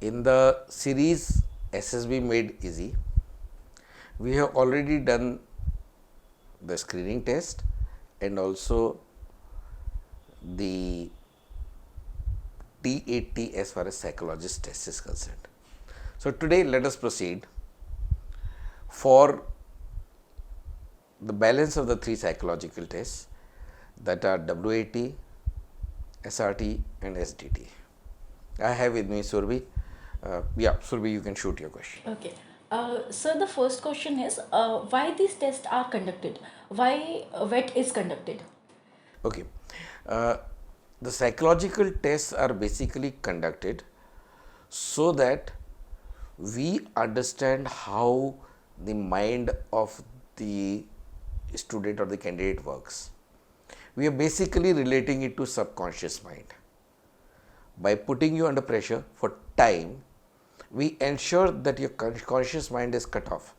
In the series SSB Made Easy, we have already done the screening test and also the TAT as far as psychologist test is concerned. So, today let us proceed for the balance of the three psychological tests that are WAT, SRT and SDT. I have with me Surbi. Surbi, you can shoot your question. Okay. So the first question is why these tests are conducted? Why VET is conducted? Okay. Uh, the psychological tests are basically conducted so that we understand how the mind of the student or the candidate works. We are basically relating it to subconscious mind. By putting you under pressure for time, we ensure that your conscious mind is cut off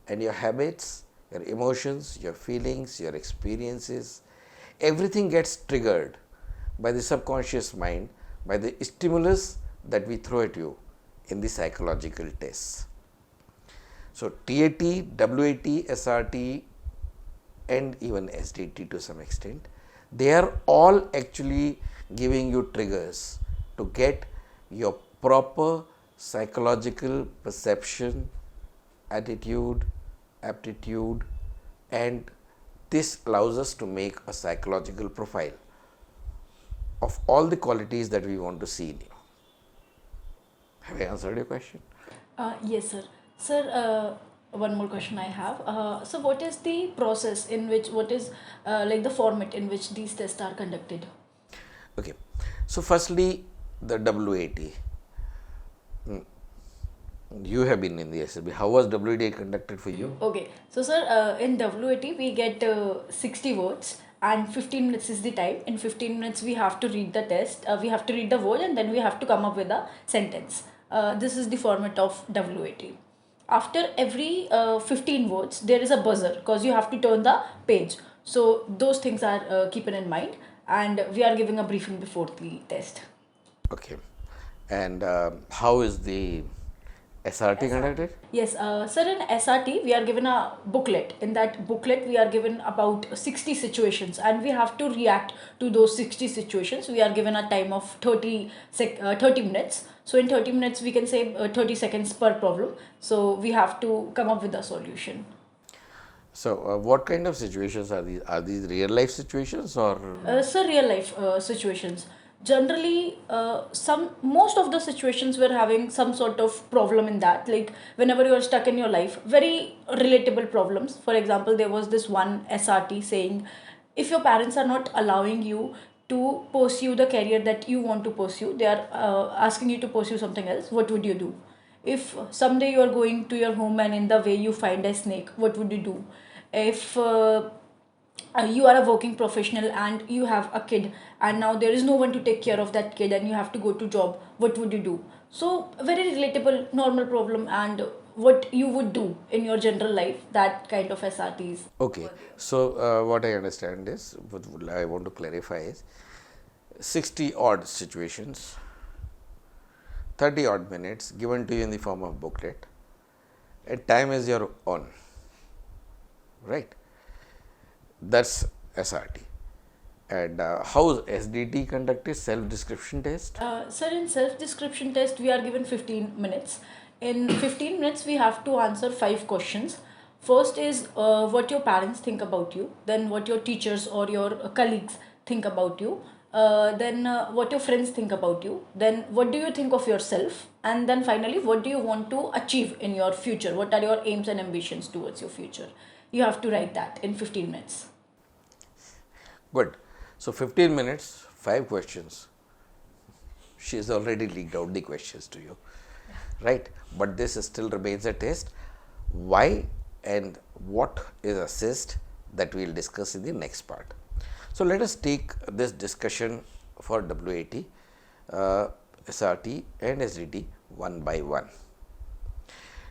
and your habits, your emotions, your feelings, your experiences, everything gets triggered by the subconscious mind, by the stimulus that we throw at you in the psychological tests. So, TAT, WAT, SRT and even SDT to some extent, they are all actually giving you triggers to get your proper psychological perception, attitude, aptitude, and this allows us to make a psychological profile of all the qualities that we want to see in you. Have I answered your question? Yes, sir. Sir, one more question I have. So what is the process in which, what is like the format in which these tests are conducted? Okay. So, firstly, the WAT. You have been in the SSB. How was WAT conducted for you? Okay. So, sir, in WAT we get 60 words and 15 minutes is the time. In 15 minutes we have to read the test. We have to read the word and then we have to come up with a sentence. This is the format of WAT. After every 15 words there is a buzzer because you have to turn the page. So, those things are keeping in mind and we are giving a briefing before the test. Okay. And how is the SRT conducted? Yes, sir, in SRT, we are given a booklet. In that booklet, we are given about 60 situations and we have to react to those 60 situations. We are given a time of 30 minutes. So, in 30 minutes, we can say 30 seconds per problem. So, we have to come up with a solution. So, what kind of situations are these? Are these real life situations or? So real life situations. Generally, most of the situations we're having some sort of problem in that. Like whenever you're stuck in your life, very relatable problems. For example, there was this one SRT saying, if your parents are not allowing you to pursue the career that you want to pursue, they are asking you to pursue something else. What would you do? If someday you are going to your home and in the way you find a snake, what would you do? If you are a working professional and you have a kid and now there is no one to take care of that kid and you have to go to job, what would you do? So very relatable normal problem and what you would do in your general life, that kind of SRTs. Okay. So, what I understand is, what I want to clarify is 60 odd situations, 30 odd minutes given to you in the form of booklet, and time is your own, right? That's SRT. And how is SDT conducted, self description test? Sir, in self description test we are given 15 minutes. In 15 minutes we have to answer 5 questions. First is what your parents think about you, then what your teachers or your colleagues think about you, then what your friends think about you, then what do you think of yourself, and then finally what do you want to achieve in your future, what are your aims and ambitions towards your future. You have to write that in 15 minutes. Good. So, 15 minutes, 5 questions. She has already leaked out the questions to you, right? But this still remains a test. Why and what is assessed, that we will discuss in the next part. So, let us take this discussion for WAT, SRT and SDT one by one.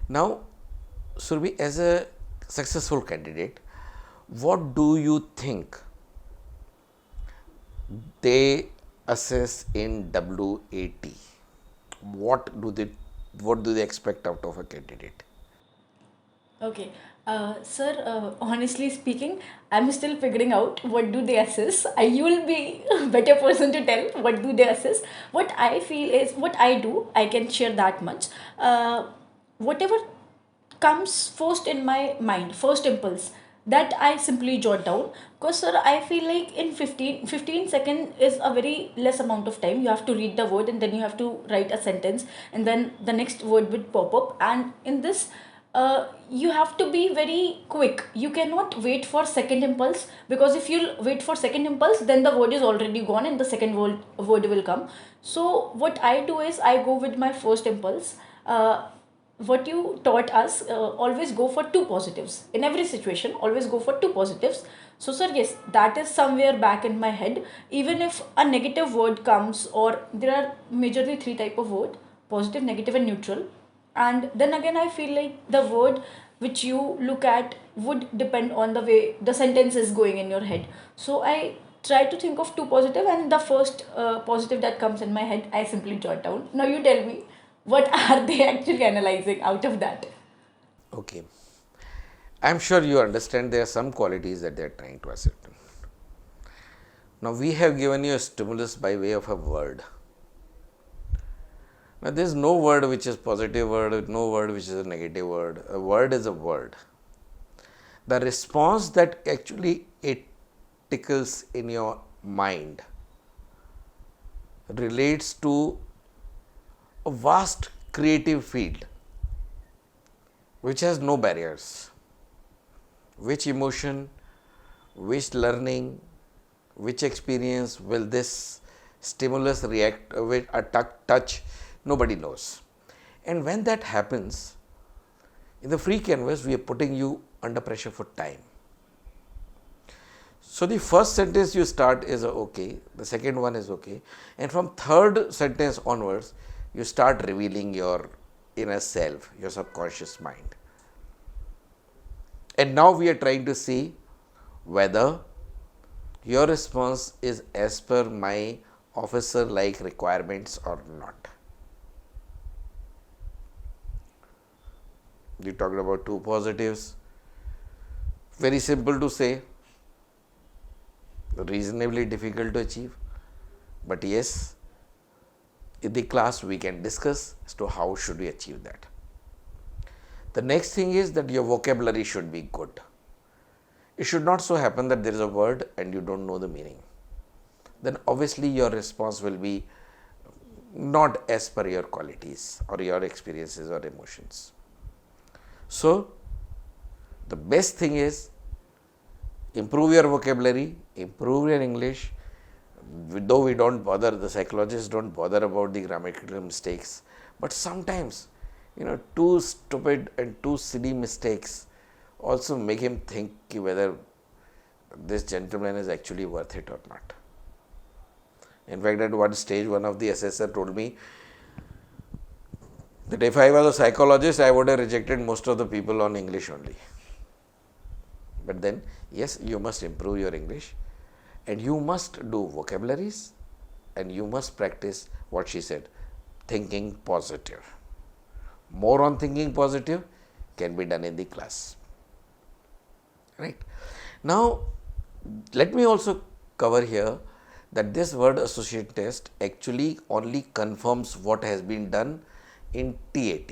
Now, Surbi, as a successful candidate, what do you think they assess in WAT? what do they what do they expect out of a candidate? Okay. Sir, honestly speaking, I'm still figuring out what do they assess. You will be a better person to tell what do they assess. What I feel is what I do, I can share that much. Whatever comes first in my mind, first impulse, that I simply jot down. Because, sir, I feel like in 15 seconds is a very less amount of time. You have to read the word and then you have to write a sentence, and then the next word would pop up. And in this, you have to be very quick. You cannot wait for second impulse, because if you wait for second impulse, then the word is already gone and the second word will come. So what I do is I go with my first impulse. What you taught us, always go for two positives in every situation, always go for two positives. So sir, yes, that is somewhere back in my head. Even if a negative word comes, or there are majorly three type of word: positive, negative and neutral. And then again, I feel like the word which you look at would depend on the way the sentence is going in your head. So I try to think of two positive, and the first positive that comes in my head, I simply jot down. Now you tell me, what are they actually analyzing out of that? Okay. I'm sure you understand there are some qualities that they are trying to ascertain. Now, we have given you a stimulus by way of a word. Now, there is no word which is positive word, no word which is a negative word. A word is a word. The response that actually it tickles in your mind relates to a vast creative field which has no barriers. Which emotion, which learning, which experience will this stimulus react with a touch? Nobody knows. And when that happens, in the free canvas, we are putting you under pressure for time. So the first sentence you start is okay, the second one is okay, and from third sentence onwards, you start revealing your inner self, your subconscious mind. And now we are trying to see whether your response is as per my officer like requirements or not. We talked about two positives. Very simple to say, reasonably difficult to achieve, but yes, in the class we can discuss as to how should we achieve that. The next thing is that your vocabulary should be good. It should not so happen that there is a word and you don't know the meaning. Then obviously your response will be not as per your qualities or your experiences or emotions. So, the best thing is improve your vocabulary, improve your English. Though we don't bother, the psychologists don't bother about the grammatical mistakes, but sometimes, two stupid and two silly mistakes also make him think whether this gentleman is actually worth it or not. In fact, at one stage, one of the assessor told me that if I was a psychologist, I would have rejected most of the people on English only. But then, yes, you must improve your English and you must do vocabularies and you must practice what she said, thinking positive. More on thinking positive can be done in the class. Right. Now, let me also cover here that this word association test actually only confirms what has been done in TAT,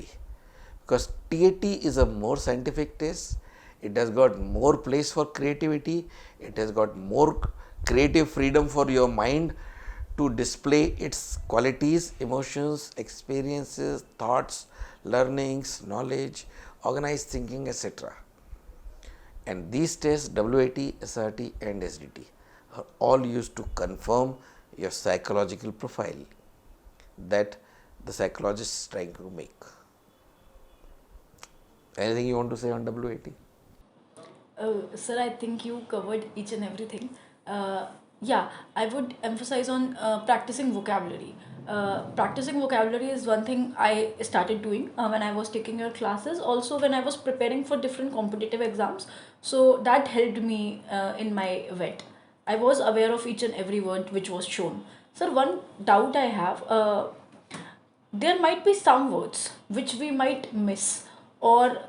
because TAT is a more scientific test. It has got more place for creativity. It has got more creative freedom for your mind to display its qualities, emotions, experiences, thoughts, learnings, knowledge, organized thinking, etc. And these tests, WAT, SRT and SDT, are all used to confirm your psychological profile that the psychologist is trying to make. Anything you want to say on WAT? Sir, I think you covered each and everything. Yeah, I would emphasize on practicing vocabulary. Practicing vocabulary is one thing I started doing when I was taking your classes. Also, when I was preparing for different competitive exams, so that helped me in my vet. I was aware of each and every word which was shown. Sir, one doubt I have. there might be some words which we might miss, or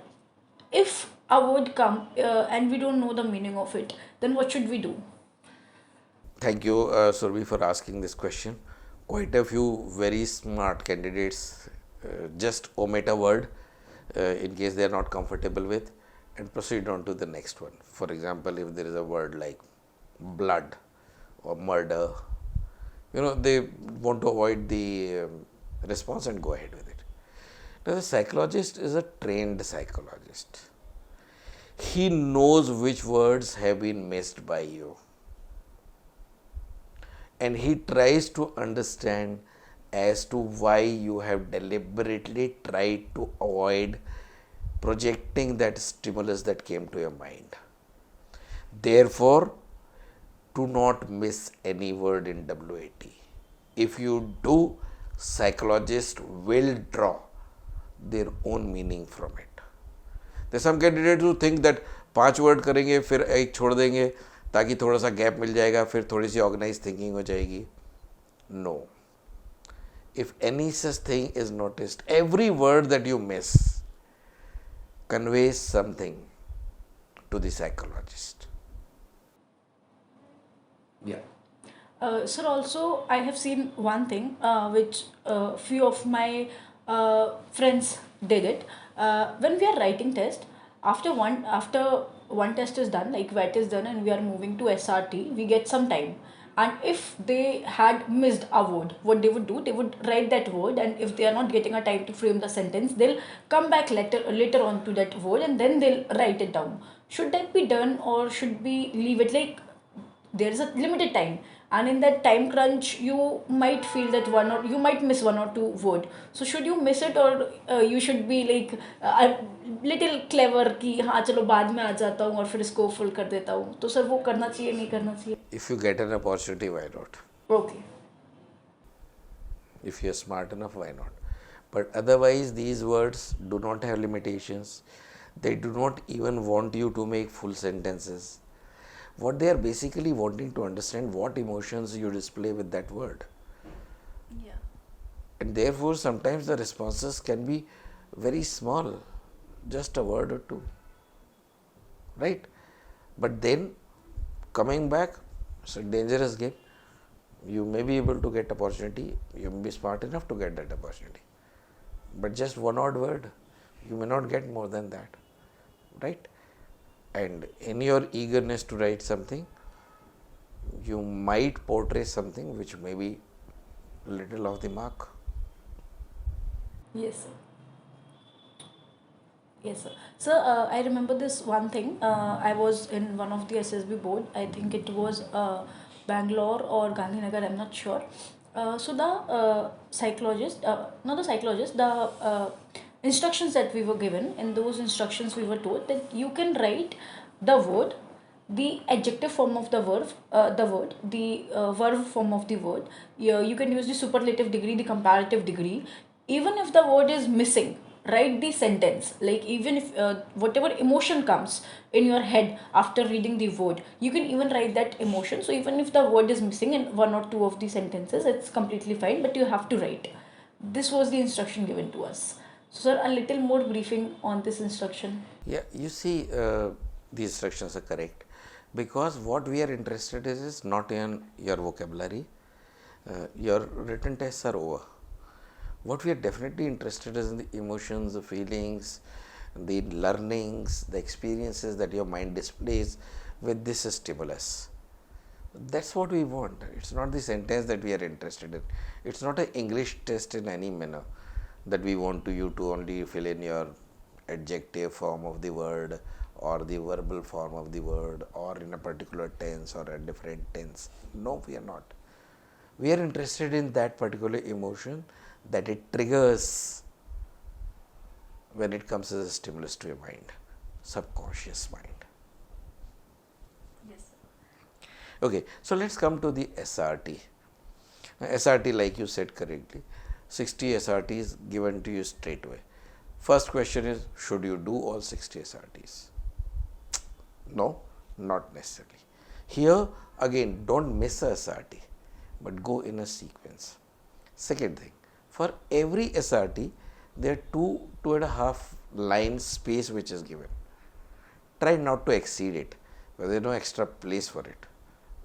if a word come and we don't know the meaning of it, then what should we do? Thank you, Survi, for asking this question. Quite a few very smart candidates just omit a word in case they are not comfortable with and proceed on to the next one. For example, if there is a word like blood or murder, they want to avoid the response and go ahead with it. Now, the psychologist is a trained psychologist. He knows which words have been missed by you, and he tries to understand as to why you have deliberately tried to avoid projecting that stimulus that came to your mind. Therefore, do not miss any word in WAT. If you do, psychologists will draw their own meaning from it. There are some candidates who think that 5 word करेंगे फिर एक छोड़ देंगे ताकि थोड़ा सा gap मिल जाएगा, फिर थोड़ी सी ऑर्गेनाइज थिंकिंग हो जाएगी. No. If any such thing is noticed, every word that you miss conveys something to the psychologist. Yeah. Sir, also I have seen one thing which few of my friends did it. When we are writing test, after one test is done, like VAT is done, and we are moving to SRT, we get some time. And if they had missed a word, what they would do, they would write that word, and if they are not getting a time to frame the sentence, they'll come back later on to that word, and then they'll write it down. Should that be done, or should we leave it? Like, there is a limited time, and in that time crunch you might feel that one, or you might miss one or two word. So should you miss it, or you should be like a little clever कि हाँ चलो बाद में आ जाता हूँ और फिर इसको फुल कर देता हूँ. तो सर वो करना चाहिए नहीं करना चाहिए? If you get an opportunity, why not? Okay. If you are smart enough, why not? But otherwise, these words do not have limitations. They do not even want you to make full sentences. What they are basically wanting to understand what emotions you display with that word. Yeah. And therefore, sometimes the responses can be very small, just a word or two. Right? But then, coming back, it's a dangerous game. You may be able to get opportunity, you may be smart enough to get that opportunity. But just one odd word, you may not get more than that. Right? And in your eagerness to write something, you might portray something which may be a little off the mark. Yes, sir. Yes, sir. Sir, I remember this one thing. I was in one of the SSB board. I think it was Bangalore or Gandhinagar. I'm not sure. So the psychologist, not the psychologist, the instructions that we were given. In those instructions, we were told that you can write the word, the adjective form of the verb form of the word. You can use the superlative degree, the comparative degree. Even if the word is missing, write the sentence. Like, even if whatever emotion comes in your head after reading the word, you can even write that emotion. So even if the word is missing in one or two of the sentences, it's completely fine, but you have to write. This was the instruction given to us. So sir, a little more briefing on this instruction. Yeah, you see, the instructions are correct, because what we are interested in is not in your vocabulary. Your written tests are over. What we are definitely interested in the emotions, the feelings, the learnings, the experiences that your mind displays with this stimulus. That's what we want. It's not the sentence that we are interested in. It's not an English test in any manner that we want you to only fill in your adjective form of the word or the verbal form of the word or in a particular tense or a different tense. No, we are not. We are interested in that particular emotion that it triggers when it comes as a stimulus to your mind, subconscious mind. Yes, sir. Okay, so let's come to the SRT. SRT, like you said correctly, 60 SRTs given to you straight away. First question is, should you do all 60 SRTs? No, not necessarily. Here, again, don't miss a SRT, but go in a sequence. Second thing, For every SRT, there are two and a half lines space which is given. Try not to exceed it, but there is no extra place for it,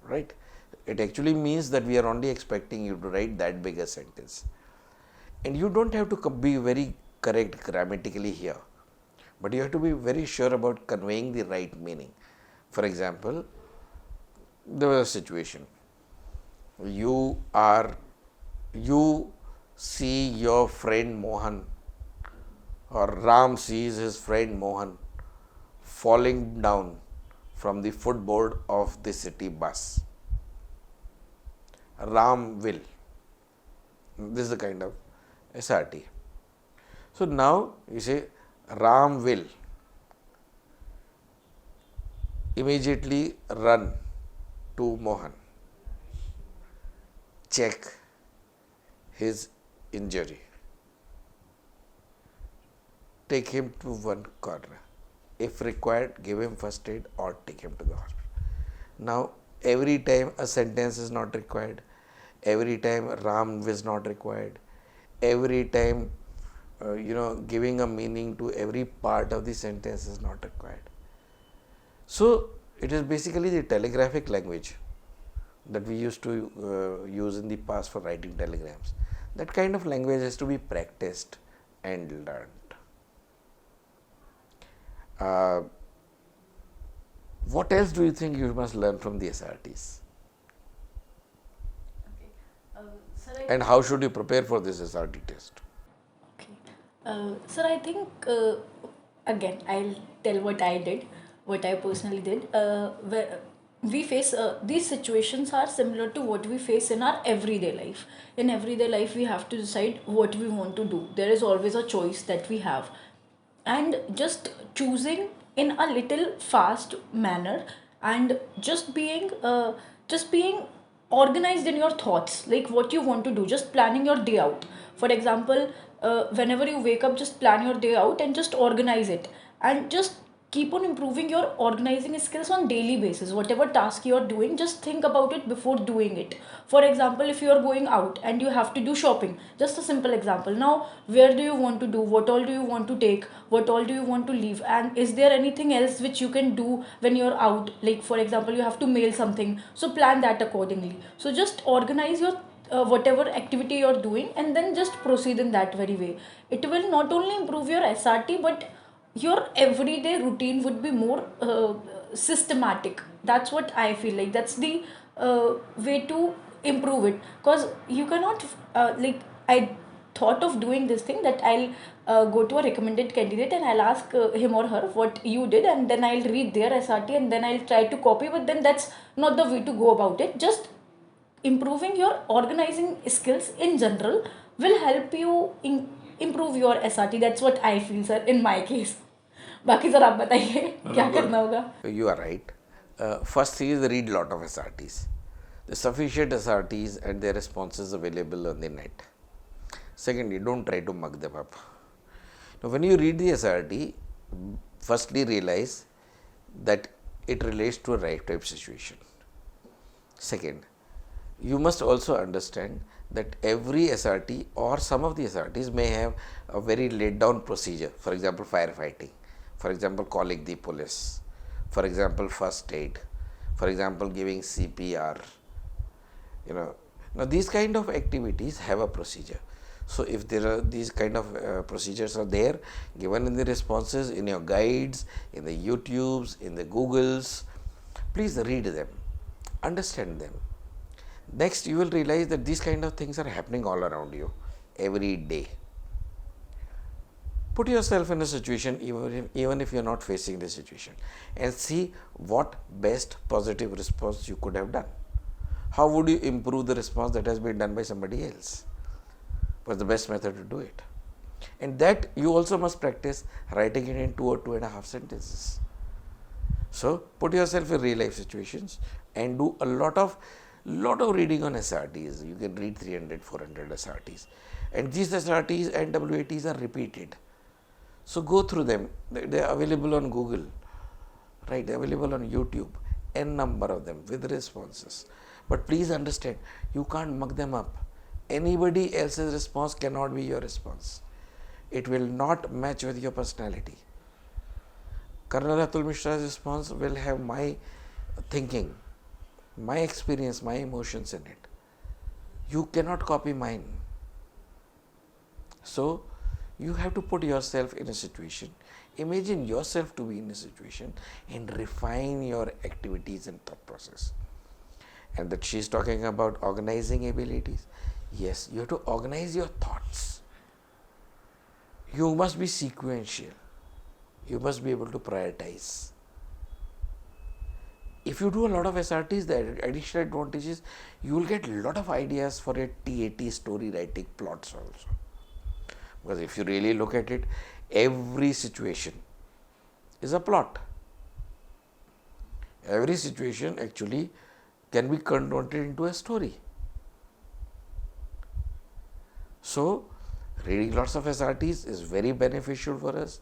right? It actually means that we are only expecting you to write that big a sentence. And you don't have to be very correct grammatically here, but you have to be very sure about conveying the right meaning. For example, there was a situation. You see your friend Mohan, or Ram sees his friend Mohan falling down from the footboard of the city bus. Ram will. This is the kind of SRT. So now you say Ram will immediately run to Mohan, check his injury, take him to one corner, if required give him first aid or take him to the hospital. Now every time a sentence is not required, every time Ram is not required, every time giving a meaning to every part of the sentence is not required. So it is basically the telegraphic language that we used to use in the past for writing telegrams. That kind of language has to be practiced and learned. What else do you think you must learn from the SRTs? Sir, And how should you prepare for this SRT test? Sir, I think again I'll tell what I did, what I personally did. Where we face these situations are similar to what we face in our everyday life. In everyday life, we have to decide what we want to do. There is always a choice that we have, and just choosing in a little fast manner, and just being organized in your thoughts, like what you want to do, just planning your day out. For example, whenever you wake up, just plan your day out and just organize it, and just keep on improving your organizing skills on daily basis. Whatever task you are doing, just think about it before doing it. For example, if you are going out and you have to do shopping, just a simple example, now where do you want to do, what all do you want to take, what all do you want to leave, and is there anything else which you can do when you're out? Like for example, you have to mail something, so plan that accordingly. So just organize your whatever activity you're doing, and then just proceed in that very way. It will not only improve your SRT, but your everyday routine would be more systematic. That's what I feel like. That's the way to improve it, because you cannot like I thought of doing this thing, that I'll go to a recommended candidate and I'll ask him or her what you did, and then I'll read their SRT and then I'll try to copy. But then that's not the way to go about it. Just improving your organizing skills in general will help you improve your SRT. That's what I feel, sir, in my case. बाकी sir आप बताइए क्या करना होगा. You are right. First thing is read lot of SRTs. The sufficient SRTs and their responses available on the net. Secondly, don't try to mug them up. Now, when you read the SRT, firstly realize that it relates to a life type situation. Second, you must also understand that every SRT or some of the SRTs may have a very laid down procedure. For example, firefighting. For example, calling the police. For example, first aid. For example, giving CPR. Now these kind of activities have a procedure. So if there are these kind of procedures are there, given in the responses, in your guides, in the YouTubes, in the Googles, please read them, understand them. Next, you will realize that these kind of things are happening all around you every day. Put yourself in a situation, even if you are not facing the situation, and see what best positive response you could have done. How would you improve the response that has been done by somebody else? What's the best method to do it? And that you also must practice writing it in 2 or 2.5 sentences. So put yourself in real life situations and do a lot of reading on SRTs. You can read 300, 400 SRTs. And these SRTs and WATs are repeated. So go through them. They are available on Google, right? They are available on YouTube, n number of them with responses. But please understand, you can't mug them up. Anybody else's response cannot be your response. It will not match with your personality. Colonel Atul Mishra's response will have my thinking, my experience, my emotions in it. You cannot copy mine. So, you have to put yourself in a situation, imagine yourself to be in a situation, and refine your activities and thought process. And that she is talking about organizing abilities. Yes, you have to organize your thoughts. You must be sequential. You must be able to prioritize. If you do a lot of SRTs, the additional advantage is you will get a lot of ideas for a TAT story writing plots also. Because if you really look at it, every situation is a plot. Every situation actually can be converted into a story. So, reading lots of SRTs is very beneficial for us,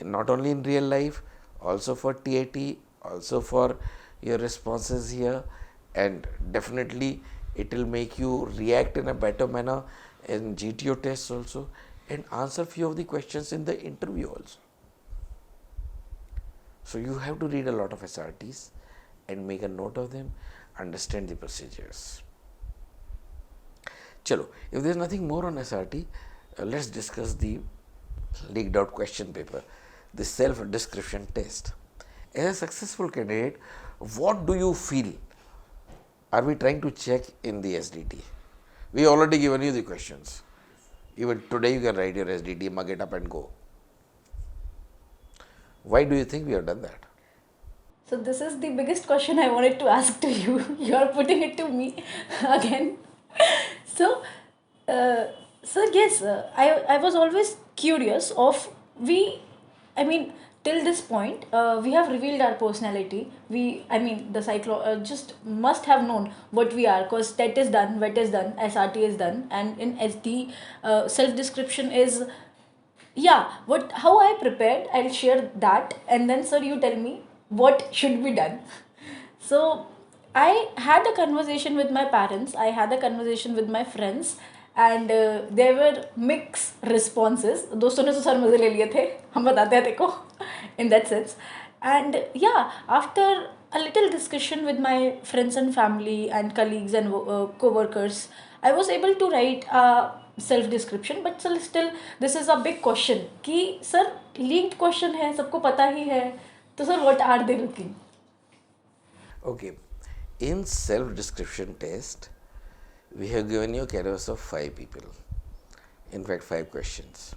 not only in real life, also for TAT, also for your responses here, and definitely it will make you react in a better manner in GTO tests also, and answer few of the questions in the interview also. So, you have to read a lot of SRTs and make a note of them, understand the procedures. Chalo, if there is nothing more on SRT, let's discuss the leaked out question paper, the self-description test. As a successful candidate, what do you feel are we trying to check in the SDT? We already given you the questions. Even today you can write your SDT, mug it up and go. Why do you think we have done that? So this is the biggest question I wanted to ask to you. You are putting it to me again. So, uh, so yes, I was always curious of we, I mean, till this point, we have revealed our personality. The just must have known what we are, because TET is done, VET is done, SRT is done, and in SD, self description is, yeah, what how I prepared, I'll share that, and then sir, you tell me what should be done. So I had a conversation with my parents, I had a conversation with my friends, and there were mixed responses. दोस्तों ने तो sir मजे ले लिए थे, हम बताते हैं देखो, in that sense. And yeah, after a little discussion with my friends and family and colleagues and co-workers, I was able to write a self description. But still this is a big question कि sir leaked question है, सबको पता ही है, तो sir what are they looking? Okay, in self-description test, we have given you a canvas of 5 people, in fact 5 questions,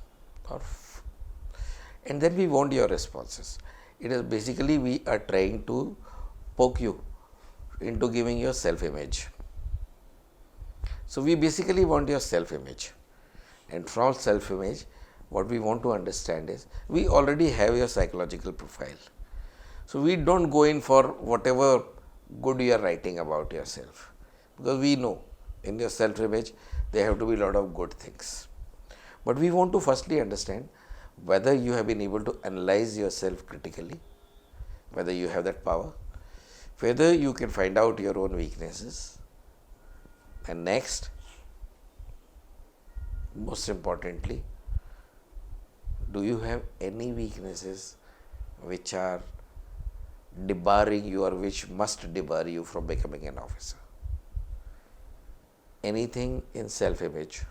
and then we want your responses. It is basically we are trying to poke you into giving your self-image. So, we basically want your self-image, and from self-image what we want to understand is we already have your psychological profile. So, we do not go in for whatever good you are writing about yourself, because we know in your self-image there have to be a lot of good things. But we want to firstly understand whether you have been able to analyze yourself critically, whether you have that power, whether you can find out your own weaknesses, and next, most importantly, do you have any weaknesses which are debarring you or which must debar you from becoming an officer? Anything in self-image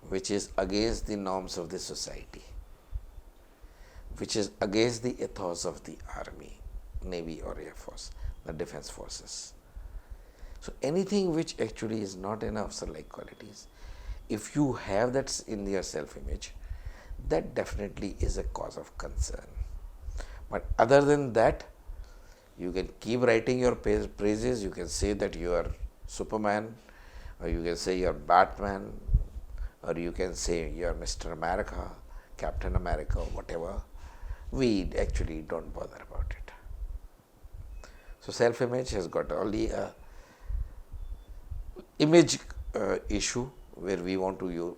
which is against the norms of the society, which is against the ethos of the army, navy or air force, the defense forces. So, anything which actually is not an officer-like qualities, if you have that in your self-image, that definitely is a cause of concern. But other than that, you can keep writing your praises. You can say that you are Superman, or you can say you are Batman, or you can say you are Mr. America, Captain America, whatever. We actually don't bother about it. So, self-image has got only a image issue where we want to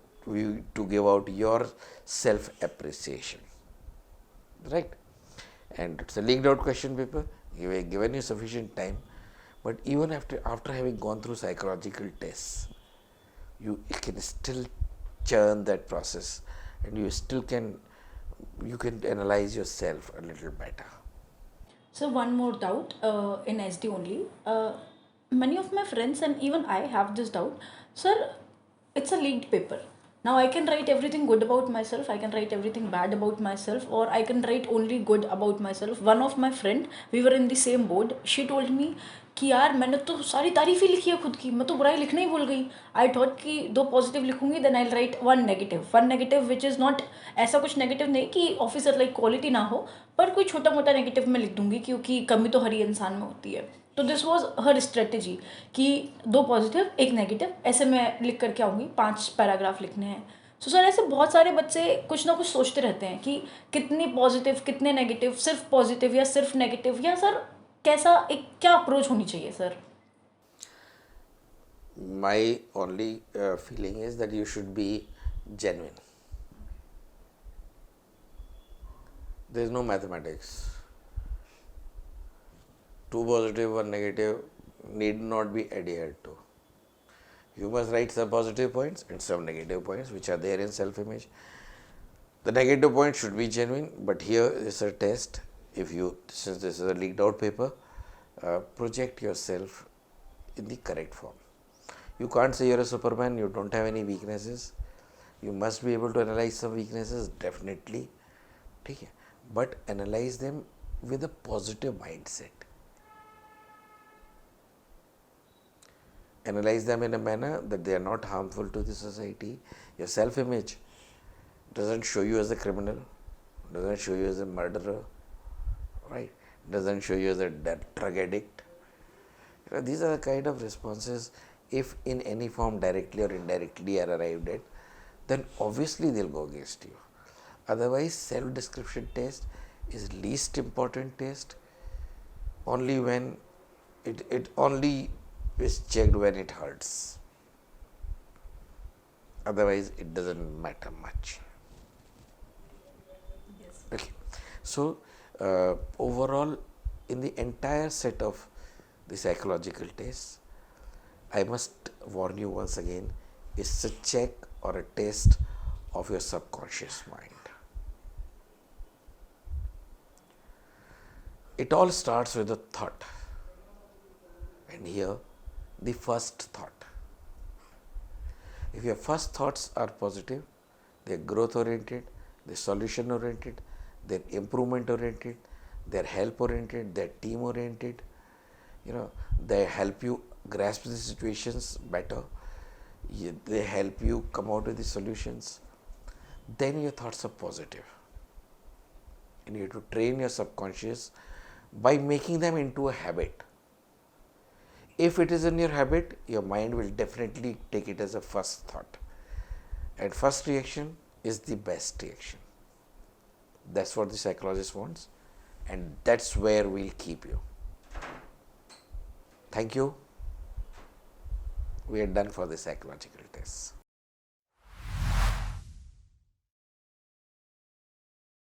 give out your self-appreciation, right? And it's a leaked out question paper. You have given you sufficient time, but even after having gone through psychological tests, you can still churn that process, and you can analyze yourself a little better. So one more doubt in SD only. Many of my friends and even I have this doubt. Sir, it's a leaked paper. Now I can write everything good about myself. I can write everything bad about myself, or I can write only good about myself. One of my friend, we were in the same board. She told me कि यार मैंने तो सारी तारीफ ही लिखी है खुद की, मैं तो बुराई लिखना ही भूल गई. आई थॉट कि दो पॉजिटिव लिखूंगी, then I write one negative which is not, ऐसा कुछ नेगेटिव नहीं कि ऑफिसर लाइक क्वालिटी ना हो, पर कोई छोटा मोटा नेगेटिव मैं लिख दूंगी क्योंकि कमी तो हर ही इंसान में होती है. तो दिस वॉज हर स्ट्रेटेजी कि दो पॉजिटिव एक नेगेटिव ऐसे मैं लिख करके आऊँगी, 5 पैराग्राफ लिखने हैं. सो सर ऐसे बहुत सारे बच्चे कुछ ना कुछ सोचते रहते हैं कि कितनी पॉजिटिव कितने नेगेटिव, सिर्फ पॉजिटिव या सिर्फ नेगेटिव, या सर कैसा एक क्या अप्रोच होनी चाहिए sir? My only feeling is that you should be genuine. There is no mathematics. 2 positive, 1 negative need not be adhered to. You must write some positive points and some negative points which are there in self-image. The negative point should be genuine, but here is a test. Since this is a leaked out paper, project yourself in the correct form. You can't say you're a Superman, you don't have any weaknesses. You must be able to analyze some weaknesses, definitely. Okay. But analyze them with a positive mindset. Analyze them in a manner that they are not harmful to the society. Your self-image doesn't show you as a criminal, doesn't show you as a murderer, right? Doesn't show you as a drug addict. These are the kind of responses, if in any form directly or indirectly are arrived at, then obviously they'll go against you. Otherwise, self-description test is least important test. Only when it only is checked when it hurts. Otherwise, it doesn't matter much. Yes. Okay. So, overall, in the entire set of the psychological tests, I must warn you once again, it's a check or a test of your subconscious mind. It all starts with a thought. And here, the first thought. If your first thoughts are positive, they're growth oriented, they're solution oriented, they're improvement oriented, they're help oriented, they're team oriented, they help you grasp the situations better, they help you come out with the solutions, then your thoughts are positive. And you have to train your subconscious by making them into a habit. If it is in your habit, your mind will definitely take it as a first thought. And first reaction is the best reaction. That's what the psychologist wants, and that's where we'll keep you. Thank you. We are done for the psychological tests.